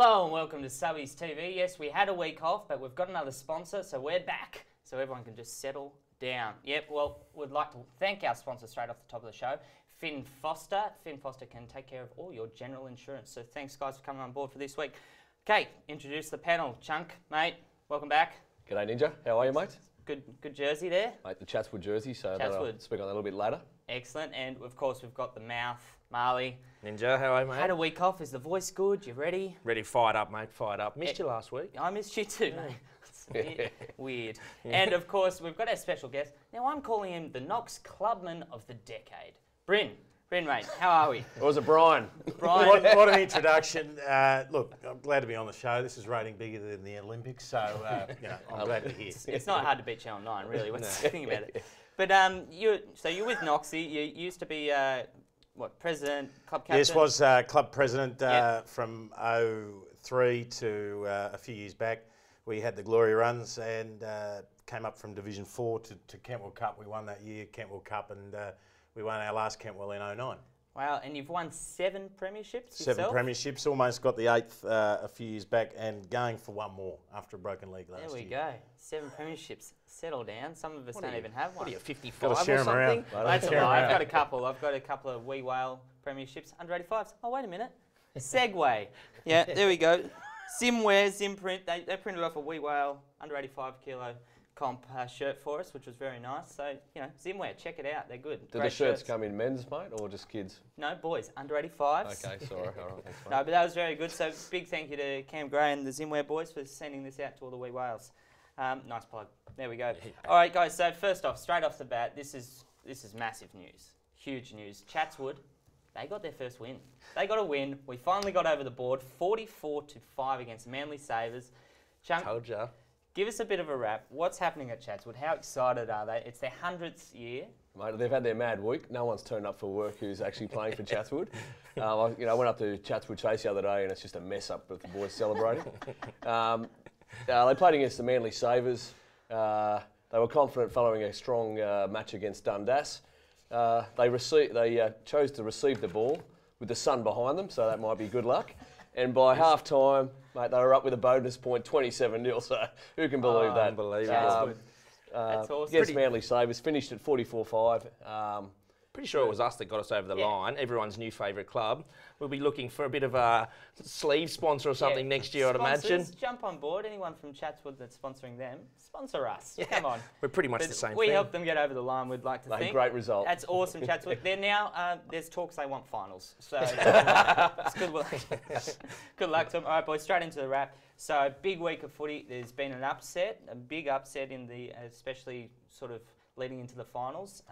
Hello and welcome to Subbies TV. Yes, we had a week off, but we've got another sponsor, so we're back. So everyone can just settle down. Yep, well, we'd like to thank our sponsor straight off the top of the show, Finn Foster. Finn Foster can take care of all your general insurance. So thanks, guys, for coming on board for this week. Okay, introduce the panel. Chunk, mate, welcome back. G'day, Ninja. How are you, mate? Good jersey there. Mate, the Chatswood jersey, so I'll speak on that a little bit later. Excellent, and of course we've got the mouth, Marley. Ninja, how are you, mate? Had a week off. Is the voice good? You ready? Ready, fired up, mate, fired up. Missed you last week. I missed you too, mate. It's a bit weird. And of course, we've got our special guest. Now, I'm calling him the Knox Clubman of the Decade. Bryn, mate, how are we? Or was it Brian? Brian. What an introduction. Look, I'm glad to be on the show. This is rating bigger than the Olympics, so I'm glad to be here. It's not hard to beat Channel 9, really. What's the thing about it? But you're with Knoxy. You used to be president, club captain? Yes, was club president from 03 to a few years back. We had the glory runs and came up from Division 4 to Kentwell Cup. We won that year, Kentwell Cup, and we won our last Kentwell in 09. Wow, and you've won 7 premierships yourself? 7 premierships, almost got the 8th a few years back and going for one more after a broken league last year. There we go. 7 premierships. Settle down. Some of us don't even have one. What are you, 55 Got to share or something? That's a lie. I've got a couple. I've got a couple of wee whale premierships. Under 85s. Oh, wait a minute. Segway. Yeah, there we go. Zimwear, Zimprint. They printed off a wee whale under 85 kilo comp shirt for us, which was very nice. So, Zimwear, check it out. They're good. Did the shirts come in men's, mate, or just kids? No, boys, under 85s. Okay, sorry. All right, thanks, mate. No, but that was very good. So, big thank you to Cam Gray and the Zimwear boys for sending this out to all the wee whales. Nice plug. There we go. All right, guys. So, first off, straight off the bat, this is massive news. Huge news. Chatswood, they got their first win. They got a win. We finally got over the board, 44-5 against Manly Sabres. Chunk, Told ya. give us a bit of a wrap. What's happening at Chatswood? How excited are they? It's their 100th year. Mate, they've had their mad week. No one's turned up for work who's actually playing for Chatswood. I went up to Chatswood Chase the other day and it's just a mess up with the boys celebrating. They played against the Manly Sabres. They were confident following a strong match against Dundas. They chose to receive the ball with the sun behind them, so that might be good luck. And by half time, mate, they were up with a bonus point, 27-0. So who can believe that? Unbelievable. That's awesome. Yes, Manly Sabres finished at 44-5. Pretty sure it was us that got us over the line. Everyone's new favourite club. We'll be looking for a bit of a sleeve sponsor or something next year, I'd imagine. Jump on board. Anyone from Chatswood that's sponsoring them, sponsor us. Yeah. Come on. We're pretty much the same We thing. helped them get over the line, we'd like to think. Great result. That's awesome, Chatswood. They're now, there's talks they want finals. So it's good luck. Good luck to them. All right, boys, straight into the wrap. So big week of footy. There's been an upset, a big upset in the, especially sort of leading into the finals,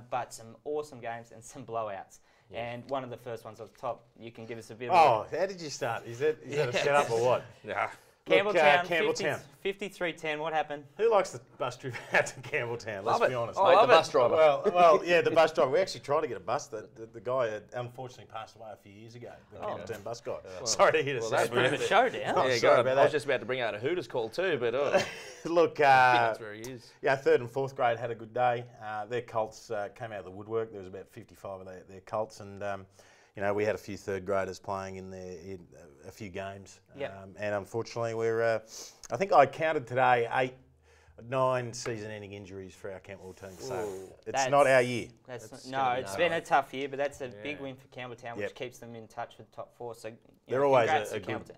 but some awesome games and some blowouts. Yeah. And one of the first ones off the top, you can give us a bit of how did you start? Is that a setup or what? Yeah. Campbelltown, Campbelltown. 53-10, what happened? Who likes the bus trip out to Campbelltown? Let's be honest. Mate, the bus driver. Well, yeah, the bus driver. We actually tried to get a bus. The guy had unfortunately passed away a few years ago, the Campbelltown bus guy. Sorry to hear us. That's a bit of a showdown. I was just about to bring out a Hooters call too, but look, that's where he is. Yeah, 3rd and 4th grade had a good day. Their Colts came out of the woodwork. There was about 55 of their Colts, and we had a few 3rd graders playing in a few games. And unfortunately, I think I counted today 9 season-ending injuries for our Campbell team. So it's not our year. It's been a tough year, but that's a big win for Campbelltown, which keeps them in touch with the top 4. So they're always a good,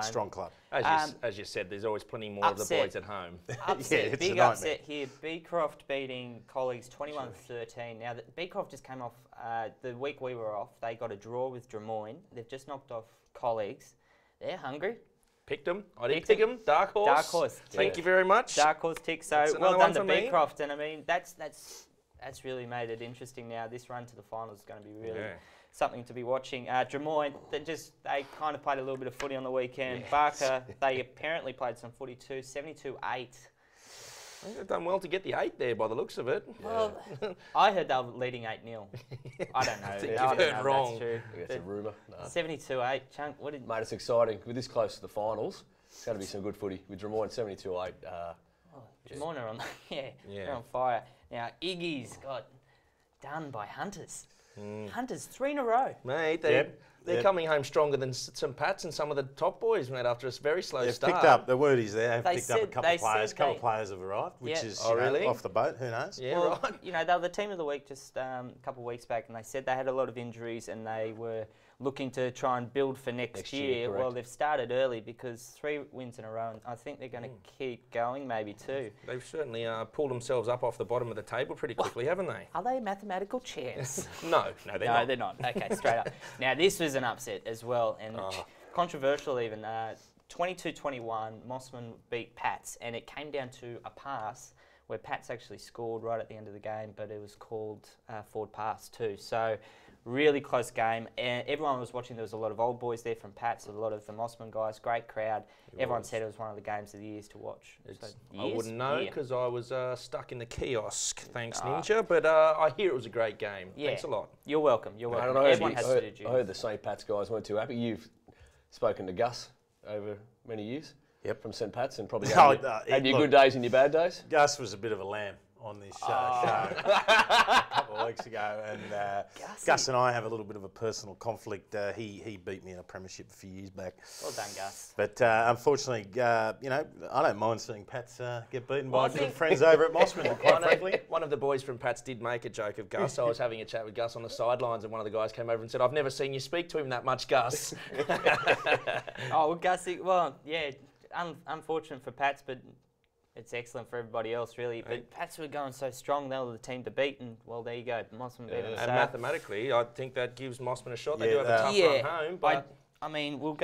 strong club. As you said, there's always plenty more of the boys at home. Upset, big upset here. Beecroft beating Colleagues 21-13. Now, Beecroft just came off the week we were off. They got a draw with Drummoyne. They've just knocked off Colleagues. They're hungry. Picked them. I didn't pick them. Dark horse. Dark horse. Thank you very much. Dark horse tick. So well done to Beecroft. And I mean, that's really made it interesting now. This run to the finals is going to be really something to be watching. Drummoyne, they kind of played a little bit of footy on the weekend. Barker, they apparently played some footy too. 72-8. They've done well to get the 8 there by the looks of it. Well, I heard they were leading 8-0. I don't know. You've heard wrong. That's true. It's a rumour. No. 72-8. Chunk, what did... Mate, it's exciting. With this close to the finals, it's going to be some good footy. With Drummoyne 72-8. Drummoyne are on, they're on fire. Now, Iggy's got done by Hunters. Hunters, 3 in a row. Mate, they're coming home stronger than St Pat's and some of the top boys, mate, after a very slow start. Picked up, the word is there, they've picked up a couple of players. A couple of players have arrived, which is really? off the boat, who knows? Yeah, well, right. You know, they were the team of the week just a couple of weeks back, and they said they had a lot of injuries and they were looking to try and build for next year. Well, they've started early because 3 wins in a row, and I think they're going to keep going, maybe 2. They've certainly pulled themselves up off the bottom of the table pretty quickly, haven't they? Are they mathematical champs? No, they're not. No, they're not. Okay, straight up. Now, this was an upset as well, and controversial even. 22-21, Mossman beat Pats, and it came down to a pass where Pats actually scored right at the end of the game, but it was called forward pass too. So really close game, and everyone was watching. There was a lot of old boys there from Pats, a lot of the Mossman guys, great crowd. Everyone said it was one of the games of the years to watch. So, I wouldn't know because I was stuck in the kiosk, thanks Ninja, but I hear it was a great game. Yeah. Thanks a lot. You're welcome, you're welcome. Everyone has to do duty. I heard the St Pat's guys weren't too happy. You've spoken to Gus over many years from St Pat's and probably had your good days and your bad days. Gus was a bit of a lamb on this show a couple of weeks ago, and Gus and I have a little bit of a personal conflict. He beat me in a premiership a few years back. Well done, Gus. But unfortunately, you know, I don't mind seeing Pats get beaten by good friends over at Mossman, quite frankly. One of the boys from Pats did make a joke of Gus. I was having a chat with Gus on the sidelines, and one of the guys came over and said, "I've never seen you speak to him that much, Gus." Oh, well, Gussie, well, yeah, unfortunate for Pats, but it's excellent for everybody else, really. But Pats were going so strong; they were the team to beat, and well, there you go. Mossman beat them. And mathematically, I think that gives Mossman a shot. They do have a tough run home, but I mean, we'll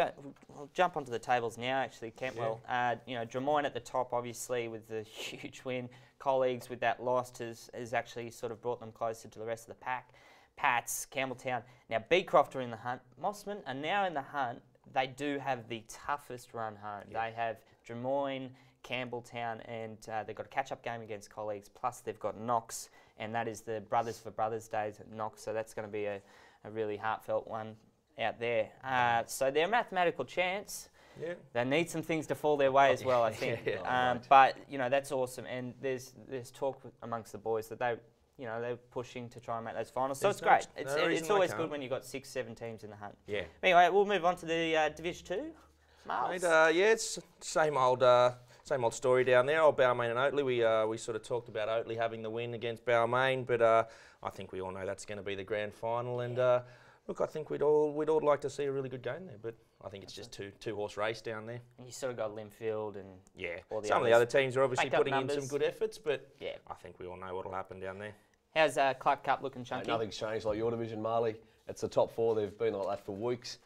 jump onto the tables now. Actually, Kentwell, you know, Drummoyne at the top, obviously, with the huge win. Colleagues with that loss has actually sort of brought them closer to the rest of the pack. Pats, Campbelltown. Now, Beecroft are in the hunt. Mossman are now in the hunt. They do have the toughest run home. They have Drummoyne, Campbelltown, and they've got a catch-up game against Colleagues, plus they've got Knox, and that is the Brothers for Brothers Days at Knox, so that's going to be a really heartfelt one out there. So they're a mathematical chance. Yeah. They need some things to fall their way as well, I think. But, you know, that's awesome, and there's talk amongst the boys that they're pushing to try and make those finals, so it's great. It's always good when you've got 6, 7 teams in the hunt. Yeah. Anyway, we'll move on to the Division 2. Miles? Mate, it's same old story down there. Old Balmain and Oatley. We sort of talked about Oatley having the win against Balmain, but I think we all know that's going to be the grand final. And look, I think we'd all like to see a really good game there, but I think it's just two horse race down there. And you sort of got Linfield and some of the other teams are obviously putting in some good efforts, but I think we all know what'll happen down there. How's Clark Cup looking, Chunky? Nothing's changed. Like your division, Marley. It's the top 4. They've been like that for weeks.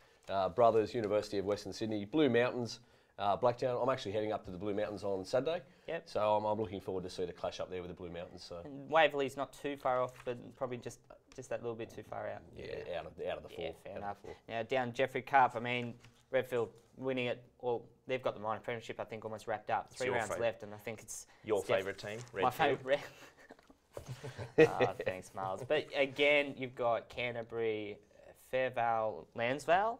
Brothers, University of Western Sydney, Blue Mountains, Blacktown. I'm actually heading up to the Blue Mountains on Saturday. Yep. So I'm looking forward to see the clash up there with the Blue Mountains. So. And Waverley's not too far off, but probably just that little bit too far out. Yeah, out of the 4. Yeah, fair enough. Now down Jeffrey Cup, I mean, Redfield winning it. Well, they've got the minor premiership, I think, almost wrapped up. 3 rounds left, and I think it's your favourite team, Redfield. My favourite. Oh, thanks, Miles. But again, you've got Canterbury, Fairvale, Lansvale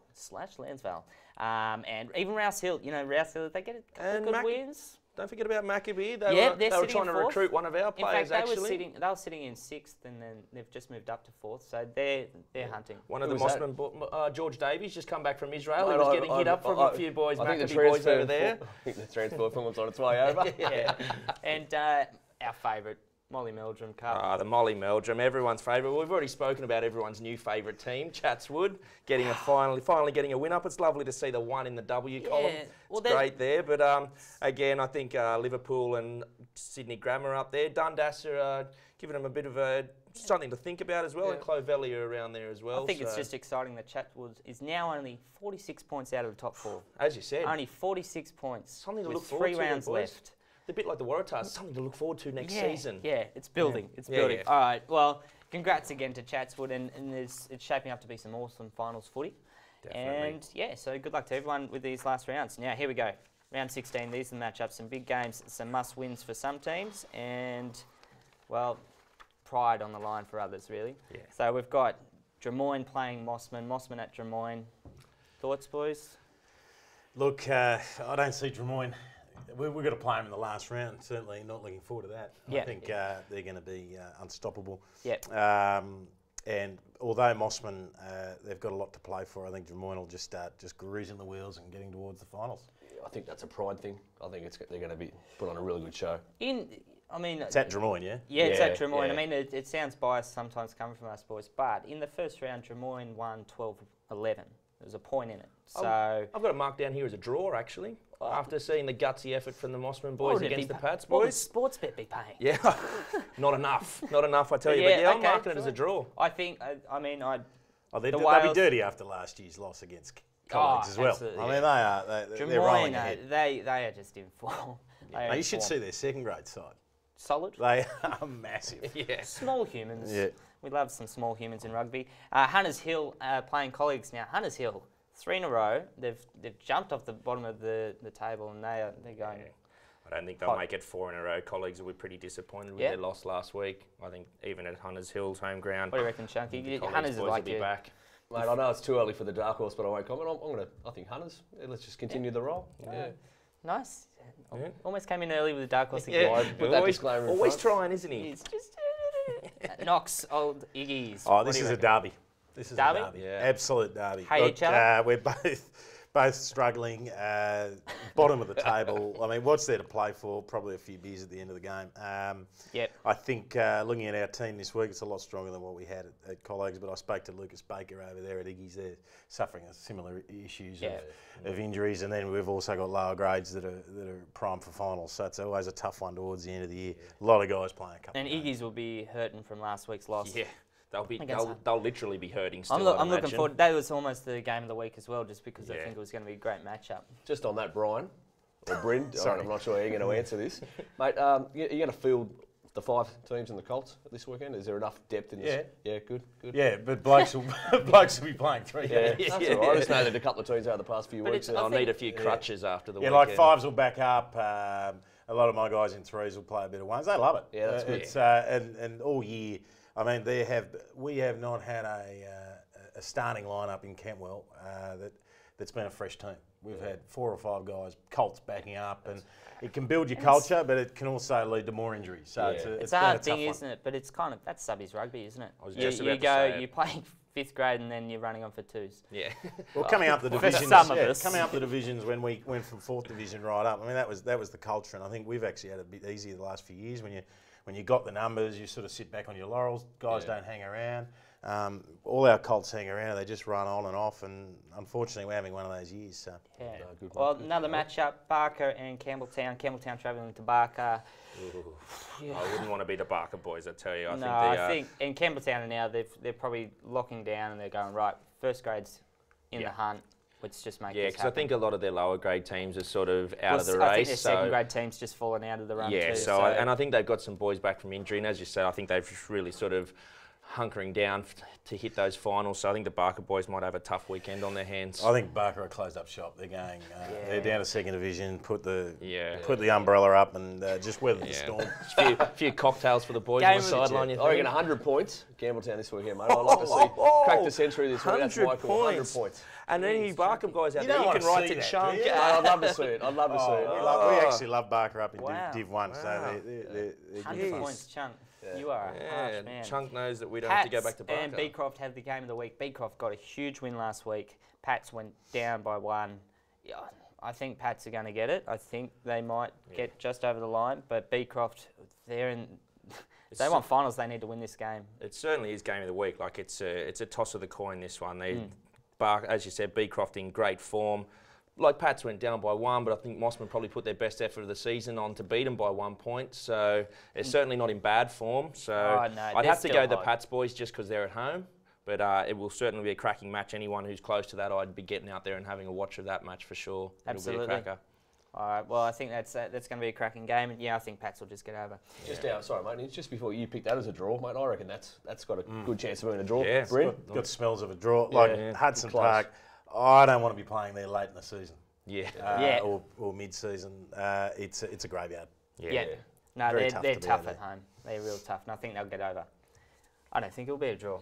/ and even Rouse Hill. You know, Rouse Hill, they get a couple good wins. Don't forget about Maccabee. They were trying to recruit one of our players. In fact, they were sitting in 6th, and then they've just moved up to 4th. So they're hunting. One of the Mossman, George Davies, just come back from Israel. He was getting hit up from a few boys. Maccabee boys over there. I think the transfer film was on its way over. And our favourite, Molly Meldrum Cup. The Molly Meldrum, everyone's favourite. We've already spoken about everyone's new favourite team, Chatswood, getting finally getting a win up. It's lovely to see the 1 in the W column. Well, it's great there. But again, I think Liverpool and Sydney Grammar up there. Dundas are giving them a bit of something to think about as well. And Clovelly are around there as well. I think it's just exciting that Chatswood is now only 46 points out of the top 4. As you said. Only 46 points. Something to look forward to. 3 rounds left. A bit like the Waratahs, something to look forward to next season. Yeah, it's building. It's building. Yeah. All right, well, congrats again to Chatswood, and it's shaping up to be some awesome finals footy. Definitely. And so good luck to everyone with these last rounds. Now, here we go. Round 16, these are the matchups, some big games, some must-wins for some teams, and, well, pride on the line for others, really. Yeah. So we've got Drummoyne playing Mossman at Drummoyne. Thoughts, boys? Look, I don't see Drummoyne. We've got to play them in the last round, certainly not looking forward to that. I think they're going to be unstoppable. and although Mossman, they've got a lot to play for, I think Drummoyne will just start just greasing the wheels and getting towards the finals. Yeah, I think that's a pride thing. I think they're going to be put on a really good show. It's at Drummoyne, yeah? Yeah, it's at Drummoyne. Yeah. I mean, it sounds biased sometimes coming from us boys, but in the first round, Drummoyne won 12-11. There's a point in it. So I've got it marked down here as a draw, actually. After seeing the gutsy effort from the Mossman boys against the Pats boys. What would sports bet be paying? Yeah, not enough. Not enough, I tell you. But yeah, I'm marking it as a draw. I think, they'll be dirty after last year's loss against Colleagues as well. Absolutely. I mean, they're rolling ahead. They are just in form. Now, you should see their second grade side. Solid. They are massive. Yeah. Small humans. Yeah. We love some small humans in rugby. Hunters Hill playing Colleagues now. Hunters Hill, 3 in a row. They've jumped off the bottom of the table and they're going. Yeah. I don't think they'll make it 4 in a row. Colleagues will be pretty disappointed with their loss last week. I think even at Hunters Hill's home ground. What do you reckon, Chunky? Hunters boys will be back. Mate, I know it's too early for the dark horse, but I won't comment. I think Hunters. Let's just continue the roll. Yeah. Nice. Yeah. Almost came in early with the dark horse. Always trying, isn't he? He's just Knox, old Iggy's. Oh, this is a derby. This is a derby. Yeah. Absolute derby. Hate each other. We're both struggling, bottom of the table. I mean, what's there to play for? Probably a few beers at the end of the game. I think looking at our team this week, it's a lot stronger than what we had at Colleagues, but I spoke to Lucas Baker over there at Iggy's. They're suffering similar issues of injuries, and then we've also got lower grades that are prime for finals, so it's always a tough one towards the end of the year. A lot of guys playing a couple and of Iggy's will be hurting from last week's loss. Yeah. They'll literally be hurting still. I'm looking forward. That was almost the game of the week as well, just because I think it was going to be a great matchup. Just on that, Brian, or Bryn, I'm not sure how you're going to answer this. Mate, you're going to field the 5 teams in the Colts this weekend? Is there enough depth in this? Yeah, good. Yeah, but blokes will be playing 3 games. That's all right. I just know that a couple of teams over the past few weeks. I'll need a few crutches after the weekend. Like 5s will back up. A lot of my guys in 3s will play a bit of 1s. They love it. Yeah, that's good. It's, and all year, I mean, we have not had a starting lineup in Kentwell that's been a fresh team. We've had 4 or 5 guys, Colts backing up, and it can build your culture, but it can also lead to more injuries. So it's a hard thing, isn't it? But it's kind of, that's Subbies rugby, isn't it? You play 5th grade and then you're running on for 2s. Yeah. Well, coming up the divisions, coming up the divisions when we went from 4th division right up, I mean, that was the culture, and I think we've actually had it a bit easier the last few years when you got the numbers, you sort of sit back on your laurels. Guys don't hang around. All our Colts hang around. They just run on and off, and unfortunately, we're having one of those years. So. Yeah. Well, another matchup: Barker and Campbelltown. Campbelltown travelling to Barker. I wouldn't want to be the Barker boys, I tell you. I think and Campbelltown are now they're probably locking down and they're going right. First grade's in the hunt. Let's just make this happen. because I think a lot of their lower grade teams are sort of out of the race. I think their second grade team's just fallen out of the run too. And I think they've got some boys back from injury, and as you said, I think they've really sort of hunkering down to hit those finals. So I think the Barker boys might have a tough weekend on their hands. I think Barker are closed up shop. They're going. They're down to 2nd division. Put the umbrella up and just weather the storm. A few cocktails for the boys on the sideline. I reckon 100 points. Campbelltown this weekend, mate. I'd like to see crack the century this week. That's my call. 100 points. And any Barker guys out there, you can write to Chunk. I'd love to see it. I'd love to see it. We actually love Barker up in Div 1. So they're 100 points, Chunk. You are a harsh man. Chunk knows that we don't have to go back to Barker. And Beecroft have the game of the week. Beecroft got a huge win last week. Pats went down by 1. Yeah, I think Pats are going to get it. I think they might get just over the line. But Beecroft, they want finals. They need to win this game. It certainly is game of the week. Like it's a toss of the coin. This one. As you said, Beecroft in great form. Like Pats went down by 1, but I think Mossman probably put their best effort of the season on to beat them by 1 point. So it's certainly not in bad form. So I'd have to go the Pats boys just because they're at home. But it will certainly be a cracking match. Anyone who's close to that, I'd be getting out there and having a watch of that match for sure. Absolutely. It'll be a cracker. All right, well, I think that's going to be a cracking game. And I think Pats will just get over. Sorry, mate. Just before you pick that as a draw, mate, I reckon that's got a good chance of being a draw. Yeah, it's got smells of a draw. Like Hudson Park, I don't want to be playing there late in the season. Or mid-season. It's a graveyard. No, they're tough at home. They're real tough, and I think they'll get over. I don't think it'll be a draw.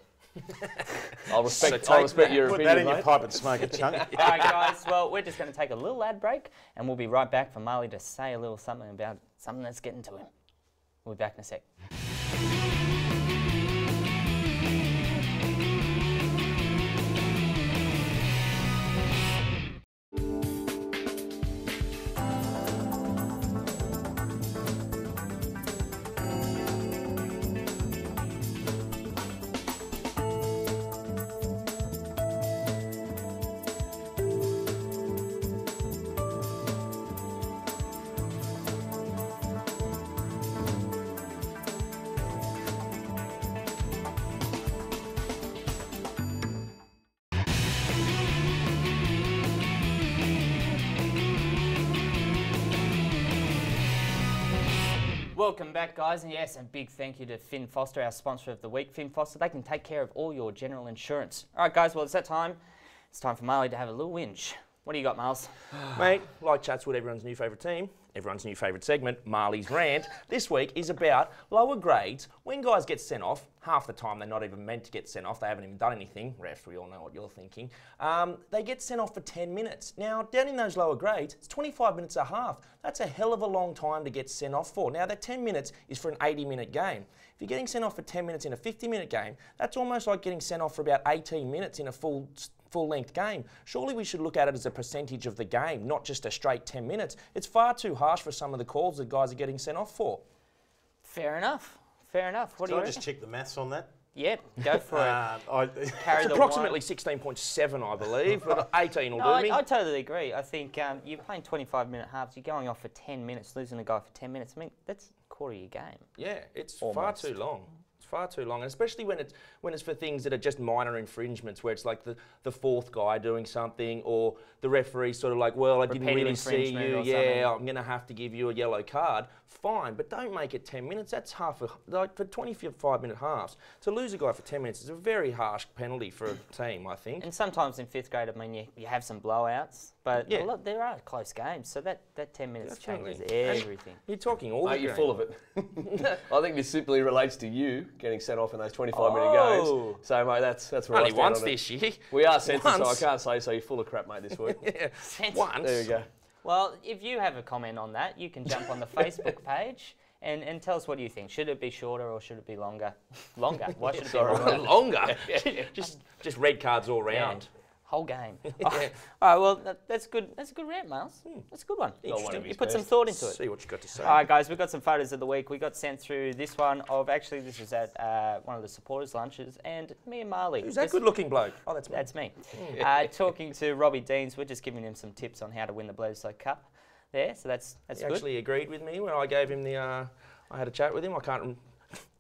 I'll respect your opinion, Put that in your pipe and smoke it, Chunk. All right, guys. Well, we're just going to take a little ad break, and we'll be right back for Marley to say a little something about something that's getting to him. We'll be back in a sec. Welcome back, guys, and yes, a big thank you to Finn Foster, our sponsor of the week. Finn Foster, they can take care of all your general insurance. All right, guys, well, it's that time. It's time for Marley to have a little whinge. What do you got, Miles? Mate, like Chatswood, everyone's new favourite team, everyone's new favourite segment, Marley's Rant, this week is about lower grades. When guys get sent off, half the time they're not even meant to get sent off, they haven't even done anything. Refs, we all know what you're thinking. They get sent off for 10 minutes. Now, down in those lower grades, it's 25 minutes a half. That's a hell of a long time to get sent off for. Now, that 10 minutes is for an 80-minute game. If you're getting sent off for 10 minutes in a 50-minute game, that's almost like getting sent off for about 18 minutes in a full-length game. Surely we should look at it as a percentage of the game, not just a straight 10 minutes. It's far too harsh for some of the calls that guys are getting sent off for. Fair enough. Fair enough. What do you just check the maths on that? Yep, go for it. It's approximately 16.7, I believe, but 18 will do me. I totally agree. I think you're playing 25-minute halves, you're going off for 10 minutes, losing a guy for 10 minutes. I mean, that's a quarter of your game. Yeah, it's far too long. It's far too long, and especially when it's for things that are just minor infringements, where it's like the fourth guy doing something, or the referee sort of like, well, I didn't really see you. Yeah, I'm going to have to give you a yellow card. Fine, but don't make it 10 minutes. That's half like for 25-minute halves. To lose a guy for 10 minutes is a very harsh penalty for a team, I think. And sometimes in 5th grade, I mean, you have some blowouts, but there are close games, so that 10 minutes changes everything. And you're talking all the You're full of it. I think this simply relates to you getting sent off in those 25-minute games. So, mate, that's where only once this year. We are censored, so I can't say so. You're full of crap, mate, this week. Once. There you go. Well, if you have a comment on that, you can jump on the Facebook page and tell us what you think. Should it be shorter or should it be longer? Longer. Why should it be longer? Longer? Just red cards all round. Yeah. Whole game. All right, well, that's good. That's a good rant, Miles. That's a good one. You put some thought into it. See what you got to say. All right, guys, we've got some photos of the week. We got sent through this one of, actually, this was at one of the supporters' lunches, and me and Marley. Who's that good-looking bloke? Oh, that's me. That's me. Talking to Robbie Deans, we're just giving him some tips on how to win the Bledisloe Cup there, so that's good. He actually agreed with me when I gave him the, I had a chat with him.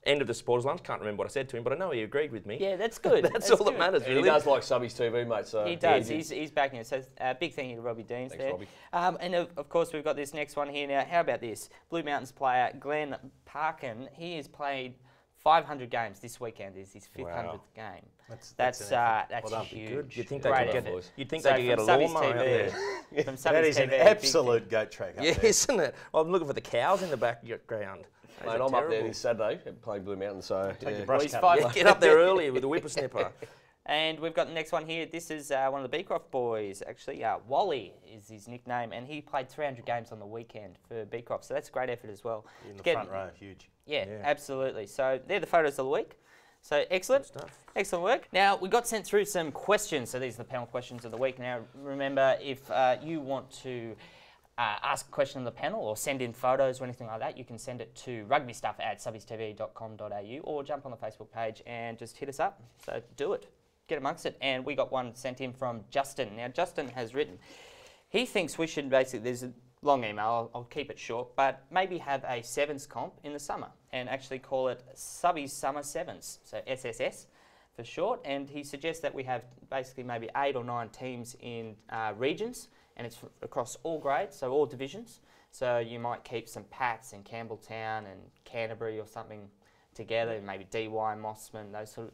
End of the supporters' lunch, can't remember what I said to him, but I know he agreed with me. Yeah, that's good. that's all that matters, really. He does like Subbies TV, mate. So he does. He's backing it. So big thank you to Robbie Deans there. Robbie. And of course, we've got this next one here now. How about this? Blue Mountains player Glenn Parkin. He has played 500 games this weekend. Is his 500th game. That's huge. Good. You'd think they could get a lawnmower out there. From Subbies That is TV, an absolute goat track up there. Isn't it? I'm looking for the cows in the background. Mate, I'm up there this Saturday playing Blue Mountains, so take your brush cut. Get up there early with the whippersnapper. And we've got the next one here. This is one of the Beecroft boys, actually. Wally is his nickname, and he played 300 games on the weekend for Beecroft, so that's a great effort as well. In the front row, huge. Yeah, absolutely. So they're the photos of the week. So excellent. Good stuff. Excellent work. Now, we got sent through some questions, so these are the panel questions of the week. Now, remember, if you want to ask a question on the panel or send in photos or anything like that, you can send it to rugbystuff@subbiestv.com.au or jump on the Facebook page and just hit us up. So do it. Get amongst it. And we got one sent in from Justin. Now, Justin has written, he thinks we should basically, there's a long email, I'll keep it short, but maybe have a sevens comp in the summer and actually call it Subbies Summer Sevens, so SSS for short. And he suggests that we have basically maybe 8 or 9 teams in regions, and it's across all grades, so all divisions. So you might keep some Pats and Campbelltown and Canterbury or something together, maybe DY, Mossman, those sort of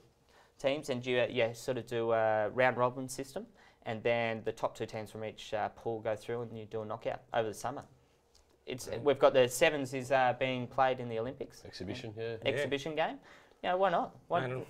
teams, and you sort of do a round robin system, and then the top 2 teams from each pool go through and you do a knockout over the summer. We've got the sevens is being played in the Olympics. Exhibition, Exhibition game. Yeah, why not?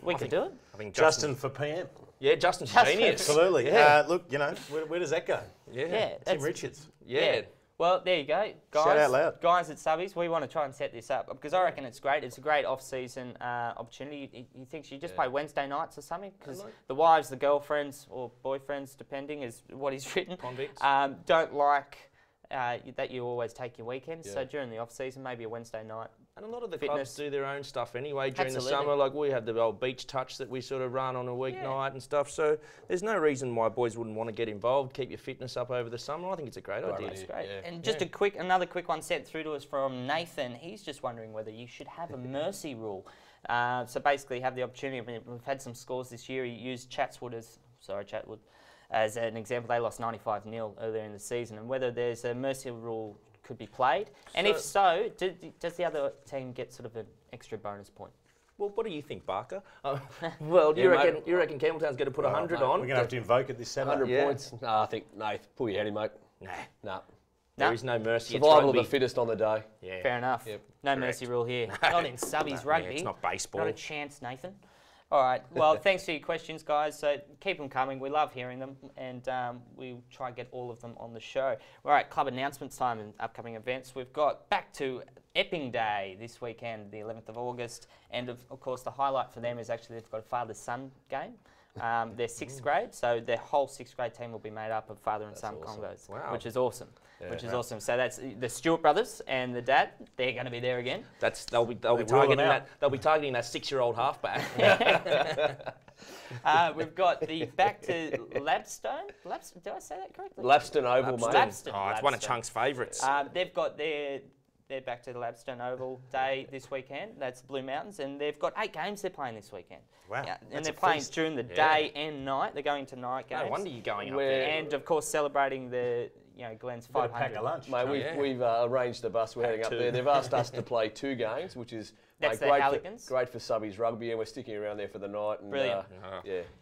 We could do it. I think Justin for PM. Yeah, Justin's genius. Absolutely. Yeah. Look, where does that go? Yeah. Tim Richards. Yeah. Well, there you go, guys. Shout out loud. Guys at Subbies, we want to try and set this up because I reckon it's great. It's a great off-season opportunity. He thinks you just play Wednesday nights or something because the wives, the girlfriends or boyfriends, depending, is what he's written, convicts, don't like that you always take your weekends. So during the off-season, maybe a Wednesday night. And a lot of the clubs do their own stuff anyway during the summer. Like we have the old beach touch that we sort of run on a weeknight and stuff. So there's no reason why boys wouldn't want to get involved, keep your fitness up over the summer. I think it's a great idea. It's great. Yeah. And just another quick one sent through to us from Nathan. He's just wondering whether you should have a mercy rule. So basically have the opportunity. I mean, we've had some scores this year. He used Chatswood as an example. They lost 95-0 earlier in the season, and whether there's a mercy rule could be played? And if so, does the other team get sort of an extra bonus point? Well, what do you think, Barker? Well, you reckon Campbelltown's going to put 100 on? We're going to have to invoke it this Saturday. 100 points? No, I think, pull your head in, mate. Nah. There is no mercy. Survival of the fittest on the day. Yeah. Fair enough. Yep. No mercy rule here. Not in Subbies Rugby. Yeah, it's not baseball. Not a chance, Nathan. All right. Well, thanks for your questions, guys. So keep them coming. We love hearing them, and we'll try and get all of them on the show. All right, club announcements time and upcoming events. We've got back to Epping Day this weekend, the 11th of August. And, of course, the highlight for them is actually they've got a father-son game. They're 6th grade, so their whole 6th grade team will be made up of father and son combos, which is awesome. Awesome. So that's the Stewart brothers and the dad. They're going to be there again. They'll be targeting that 6-year-old halfback. We've got the back to Labstone. Did I say that correctly? Labstone Oval, mate. It's one of Chunk's favourites. They've got their back to the Labstone Oval Day this weekend. That's Blue Mountains, and they've got 8 games they're playing this weekend. Wow. And they're playing during the day and night. They're going to night games. No wonder you're going up there. And, of course, celebrating the Glenn's 500. Pack a lunch. Mate, we've arranged the bus. We're heading up there. They've asked us to play 2 games, which is great for Subbies Rugby, and we're sticking around there for the night. And, brilliant.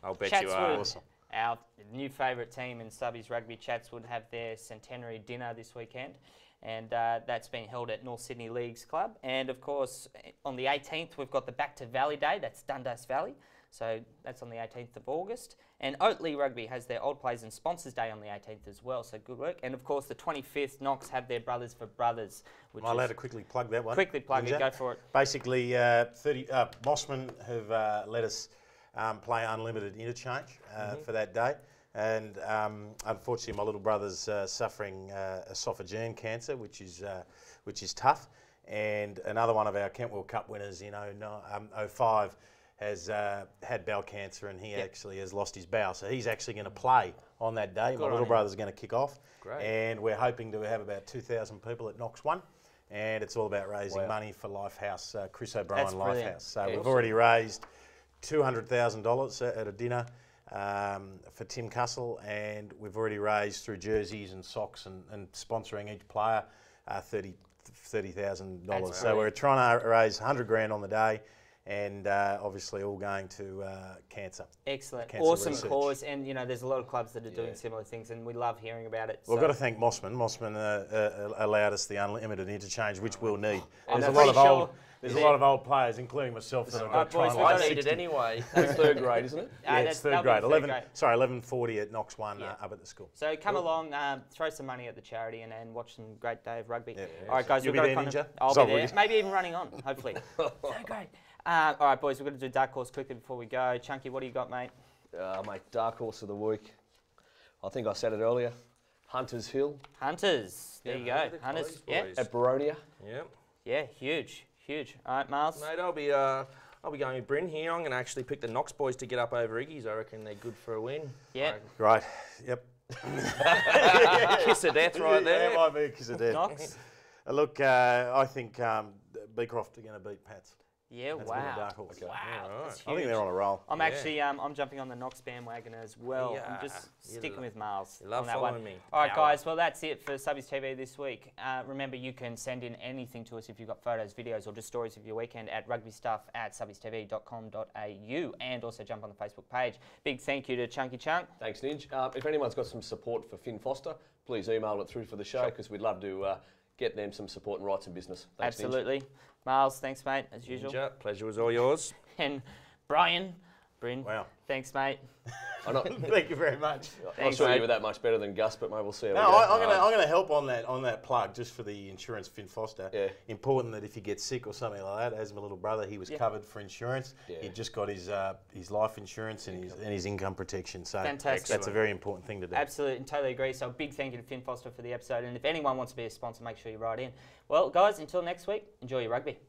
I'll bet Chatswood, you are. Awesome. Our new favourite team in Subbies Rugby, Chatswood, have their centenary dinner this weekend. And that's being held at North Sydney Leagues Club. And, of course, on the 18th, we've got the Back to Valley Day. That's Dundas Valley. So that's on the 18th of August. And Oatley Rugby has their Old Players and Sponsors Day on the 18th as well. So good work. And, of course, the 25th, Knox have their Brothers for Brothers. Am I allowed to quickly plug that one? Quickly plug it. Go for it. Basically, Mossman have let us play unlimited interchange for that day. And unfortunately, my little brother's suffering esophageal cancer, which is tough. And another one of our Kentwell Cup winners in 05 has had bowel cancer, and he actually has lost his bowel. So he's actually going to play on that day. My little brother's going to kick off. Great. And we're hoping to have about 2,000 people at Knox 1. And it's all about raising money for Lifehouse, Chris O'Brien Lifehouse. So we've already raised $200,000 at a dinner for Tim Cussell, and we've already raised through jerseys and socks and sponsoring each player $30,000. So we're trying to raise 100 grand on the day, and obviously all going to cancer. Excellent. Cancer awesome research. Cause, and there's a lot of clubs that are doing similar things, and we love hearing about it. Well, we've got to thank Mossman. Mossman allowed us the unlimited interchange, which we'll need. And There's a lot of old players, including myself, that are trying to I need it anyway. That's 3rd grade, isn't it? Yeah, it's 3rd grade. 11:40 at Knox 1 up at the school. So come along, throw some money at the charity, and watch some great day of rugby. Yeah. All right, guys, You'll be there, Ninja? I'll be there. Maybe even running on, hopefully. So great. All right, boys, we've got to do Dark Horse quickly before we go. Chunky, what do you got, mate? Mate, Dark Horse of the week. I think I said it earlier. Hunters Hill. Hunters. There you go. Hunters. Yeah. At Baronia. Yep. Yeah, huge. All right, Miles. Mate, I'll be going with Bryn here. I'm going to actually pick the Knox boys to get up over Iggy's. I reckon they're good for a win. Yeah. Right. Yep. Kiss of death right there. Yeah, might be a kiss of death. Knox. Look, I think Beecroft are going to beat Pats. Yeah, That's wow. Dark horse. Wow, Right. that's huge. I think they're on a roll. I'm actually, I'm jumping on the Knox bandwagon as well. Yeah. I'm just sticking with Miles You love on that following one. me. All right, Power. guys. Well, that's it for Subbies TV this week. Remember, you can send in anything to us if you've got photos, videos, or just stories of your weekend at rugbystuff@subbiestv.com.au, and also jump on the Facebook page. Big thank you to Chunky Chunk. Thanks, Ninj. If anyone's got some support for Finn Foster, please email it through for the show, because we'd love to get them some support and write some business. Thanks, Absolutely. Ninja. Miles, thanks, mate, as usual. Ninja, pleasure was all yours. And Bryn, Wow. thanks, mate. Thank you very much. I'm not sure you were that much better than Gus, but maybe we'll see how No, we go. I'm going to help on that plug just for the insurance, Finn Foster. Yeah. Important that if you get sick or something like that, as my little brother, he was covered for insurance. Yeah. He just got his life insurance and his income protection. So Fantastic. that's a very important thing to do. Absolutely, and totally agree. So a big thank you to Finn Foster for the episode. And if anyone wants to be a sponsor, make sure you write in. Well, guys, until next week, enjoy your rugby.